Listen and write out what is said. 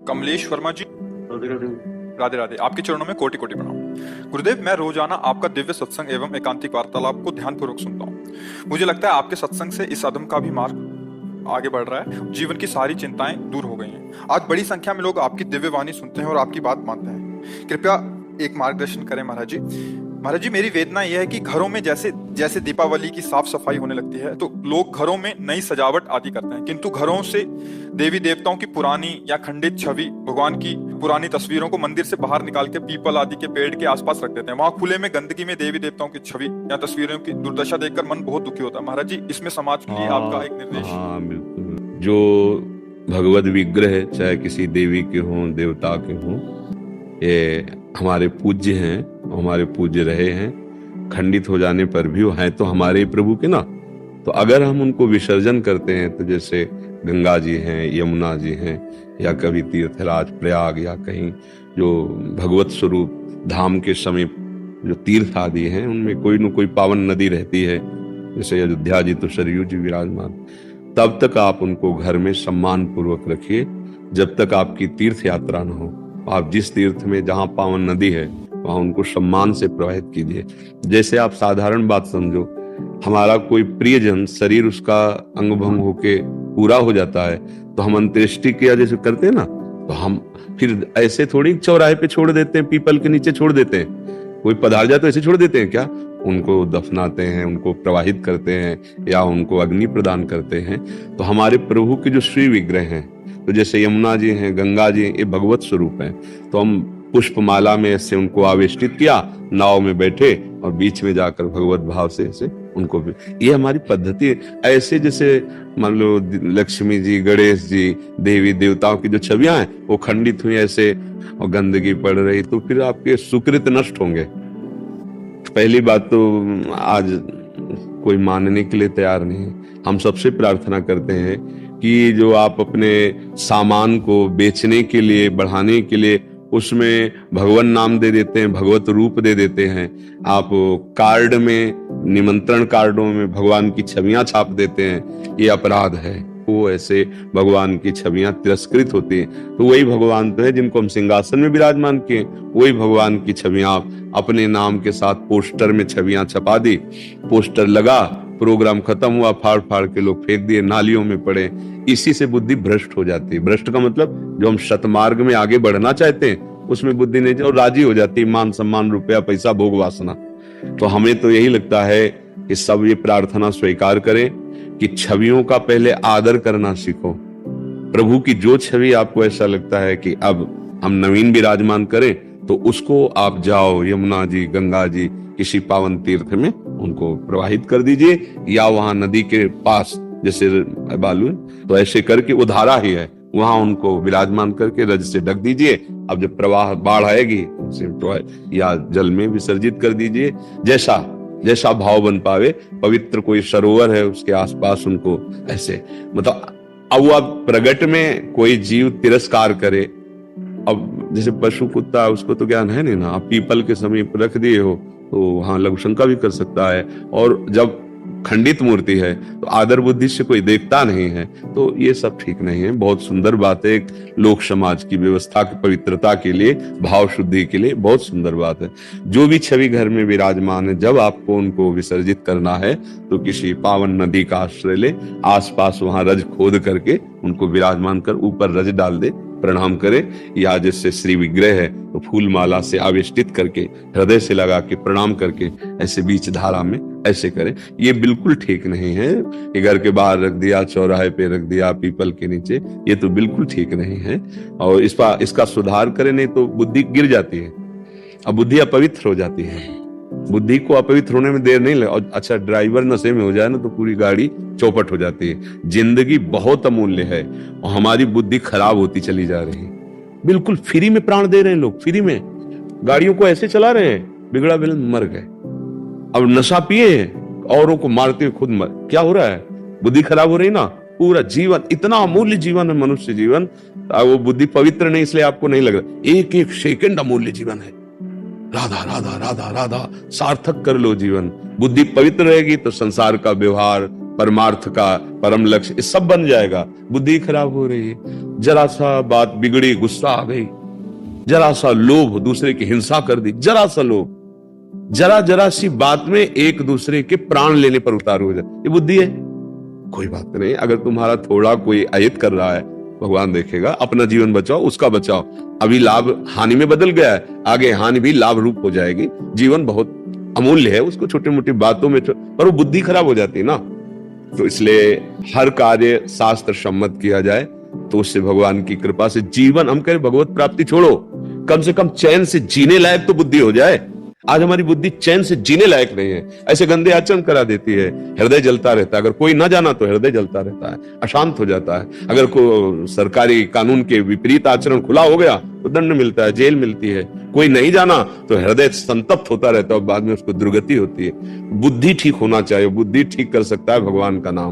कमलेश वर्मा जी, राधे राधे। राधे राधे। आपके चरणों में कोटि कोटि प्रणाम। गुरुदेव, मैं रोजाना आपका दिव्य सत्संग एवं एकांतिक वार्तालाप को ध्यानपूर्वक सुनता हूँ। मुझे लगता है आपके सत्संग से इस अधम का भी मार्ग आगे बढ़ रहा है। जीवन की सारी चिंताएं दूर हो गई हैं। आज बड़ी संख्या में लोग आपकी दिव्य वाणी सुनते हैं और आपकी बात मानते हैं। कृपया एक मार्गदर्शन करें महाराज जी। महाराज जी, मेरी वेदना यह है कि घरों में जैसे जैसे दीपावली की साफ सफाई होने लगती है तो लोग घरों में नई सजावट आदि करते हैं, किंतु घरों से देवी देवताओं की पुरानी या खंडित छवि, भगवान की पुरानी तस्वीरों को मंदिर से बाहर निकाल के पीपल आदि के पेड़ के आसपास रख देते हैं। वहां खुले में गंदगी में देवी देवताओं की छवि या तस्वीरों की दुर्दशा देखकर मन बहुत दुखी होता है। महाराज जी, इसमें समाज के लिए आपका एक निर्देश। हाँ बिल्कुल। जो भगवत विग्रह चाहे किसी देवी के हों, देवता के हों, ये हमारे पूज्य हैं, हमारे पूज्य रहे हैं। खंडित हो जाने पर भी वो हैं तो हमारे ही प्रभु के ना। तो अगर हम उनको विसर्जन करते हैं, तो जैसे गंगा जी हैं, यमुना जी हैं, या कभी तीर्थराज प्रयाग या कहीं जो भगवत स्वरूप धाम के समीप जो तीर्थ आदि हैं, उनमें कोई न कोई पावन नदी रहती है। जैसे अयोध्या जी तो सरयू जी विराजमान। तब तक आप उनको घर में सम्मान पूर्वक रखिए जब तक आपकी तीर्थ यात्रा न हो। आप जिस तीर्थ में जहां पावन नदी है वहां उनको सम्मान से प्रवाहित कीजिए। जैसे आप साधारण बात समझो, हमारा कोई प्रियजन शरीर उसका अंग भंग होके पूरा हो जाता है तो हम अंत्येष्टि क्रिया जैसे करते हैं ना, तो हम फिर ऐसे थोड़ी चौराहे पे छोड़ देते हैं, पीपल के नीचे छोड़ देते हैं। कोई पधार जाए तो ऐसे छोड़ देते हैं क्या? उनको दफनाते हैं, उनको प्रवाहित करते हैं या उनको अग्नि प्रदान करते हैं। तो हमारे प्रभु के जो श्री विग्रह हैं, तो जैसे यमुना जी हैं, गंगा जी हैं, ये भगवत स्वरूप हैं। तो हम पुष्पमाला में ऐसे उनको आवेष्टित किया, नाव में बैठे और बीच में जाकर भगवत भाव से ऐसे उनको भी, ये हमारी पद्धति है। ऐसे जैसे मान लो लक्ष्मी जी, गणेश जी, देवी देवताओं की जो छवियां हैं वो खंडित हुई ऐसे और गंदगी पड़ रही, तो फिर आपके सुकृत नष्ट होंगे। पहली बात तो आज कोई मानने के लिए तैयार नहीं है। हम सबसे प्रार्थना करते हैं कि जो आप अपने सामान को बेचने के लिए, बढ़ाने के लिए उसमें भगवान नाम दे देते हैं, भगवत रूप दे देते हैं। आप कार्ड में, निमंत्रण कार्डों में भगवान की छवियां छाप देते हैं, ये अपराध है। वो ऐसे भगवान की छवियां तिरस्कृत होती हैं। तो वही भगवान तो है जिनको हम सिंहासन में विराजमान किए, वही भगवान की छवियां अपने नाम के साथ पोस्टर में छवियां छपा दी। पोस्टर लगा, प्रोग्राम खत्म हुआ, फाड़ फाड़ के लोग फेंक दिए, नालियों में पड़े। इसी से बुद्धि भ्रष्ट हो जाती है। भ्रष्ट का मतलब जो हम सतमार्ग में आगे बढ़ना चाहते हैं उसमें बुद्धि नहीं, और राजी हो जाती है, मान सम्मान, रुपया, पैसा, भोग वासना। तो हमें तो यही लगता है कि सब ये प्रार्थना स्वीकार करें कि छवियों का पहले आदर करना सीखो। प्रभु की जो छवि आपको ऐसा लगता है कि अब हम नवीन विराजमान करें, तो उसको आप जाओ यमुना जी, गंगा जी, किसी पावन तीर्थ में उनको प्रवाहित कर दीजिए, या वहां नदी के पास जैसे बालू, तो ऐसे करके वो धारा ही है, वहां उनको विराजमान करके रज से ढक दीजिए। अब जब प्रवाह बाढ़ आएगी या जल में विसर्जित कर दीजिए, जैसा जैसा भाव बन पावे। पवित्र कोई सरोवर है उसके आसपास उनको ऐसे, मतलब अब वो प्रगट में कोई जीव तिरस्कार करे, अब जैसे पशु कुत्ता उसको तो ज्ञान है नहीं ना, आप पीपल के समीप रख दिए हो तो वहां लघु शंका भी कर सकता है। और जब खंडित मूर्ति है तो आदर बुद्धि से कोई देखता नहीं है, तो ये सब ठीक नहीं है। बहुत सुंदर बात है, एक लोक समाज की व्यवस्था की पवित्रता के लिए, भाव शुद्धि के लिए बहुत सुंदर बात है। जो भी छवि घर में विराजमान है, जब आपको उनको विसर्जित करना है तो किसी पावन नदी का आश्रय ले, आसपास वहां रज खोद करके उनको विराजमान कर ऊपर रज डाल दे, प्रणाम करे। या जैसे श्री विग्रह है तो फूल माला से आवेष्टित करके हृदय से लगा के प्रणाम करके ऐसे बीच धारा में ऐसे करें। ये बिल्कुल ठीक नहीं है कि घर के बाहर रख दिया, चौराहे पे रख दिया, पीपल के नीचे, ये तो बिल्कुल ठीक नहीं है। और इसका सुधार करें, नहीं तो बुद्धि गिर जाती है, अब बुद्धि अपवित्र हो जाती है। बुद्धि को अपवित्र होने में देर नहीं लगे। और अच्छा, ड्राइवर नशे में हो जाए ना तो पूरी गाड़ी चौपट हो जाती है। जिंदगी बहुत अमूल्य है और हमारी बुद्धि खराब होती चली जा रही है। बिल्कुल फ्री में प्राण दे रहे हैं लोग, फ्री में गाड़ियों को ऐसे चला रहे हैं, बिगड़ा बिगड़ मर गए। अब नशा पिए औरों को मारते हुए खुद मर, क्या हो रहा है? बुद्धि खराब हो रही ना। पूरा जीवन, इतना अमूल्य जीवन है मनुष्य जीवन, वो बुद्धि पवित्र नहीं इसलिए आपको नहीं लग रहा। एक एक सेकंड अमूल्य जीवन है। राधा राधा राधा राधा सार्थक कर लो जीवन। बुद्धि पवित्र रहेगी तो संसार का व्यवहार, परमार्थ का परम लक्ष्य, ये सब बन जाएगा। बुद्धि खराब हो रही है, जरा सा बात बिगड़ी, गुस्सा आ गई, जरा सा लोभ, दूसरे की हिंसा कर दी, जरा सा लोभ, जरा सी बात में एक दूसरे के प्राण लेने पर उतार हो जाए, ये बुद्धि है। कोई बात नहीं, अगर तुम्हारा थोड़ा कोई अहित कर रहा है, भगवान देखेगा, अपना जीवन बचाओ, उसका बचाओ। अभी लाभ हानि में बदल गया है, आगे हानि भी लाभ रूप हो जाएगी। जीवन बहुत अमूल्य है, उसको छोटी मोटी बातों में पर वो बुद्धि खराब हो जाती है ना। तो इसलिए हर कार्य शास्त्र सम्मत किया जाए, तो उससे भगवान की कृपा से जीवन, हम कह रहे भगवत प्राप्ति छोड़ो, कम से कम चैन से जीने लायक तो बुद्धि हो जाए। आज हमारी बुद्धि चैन से जीने लायक नहीं है, ऐसे गंदे आचरण करा देती है, हृदय जलता रहता है। अगर कोई ना जाना तो हृदय जलता रहता है, अशांत हो जाता है। अगर कोई सरकारी कानून के विपरीत आचरण खुला हो गया तो दंड मिलता है, जेल मिलती है। कोई नहीं जाना तो हृदय संतप्त होता रहता है और बाद में उसको दुर्गति होती है। बुद्धि ठीक होना चाहिए, बुद्धि ठीक कर सकता है भगवान का नाम।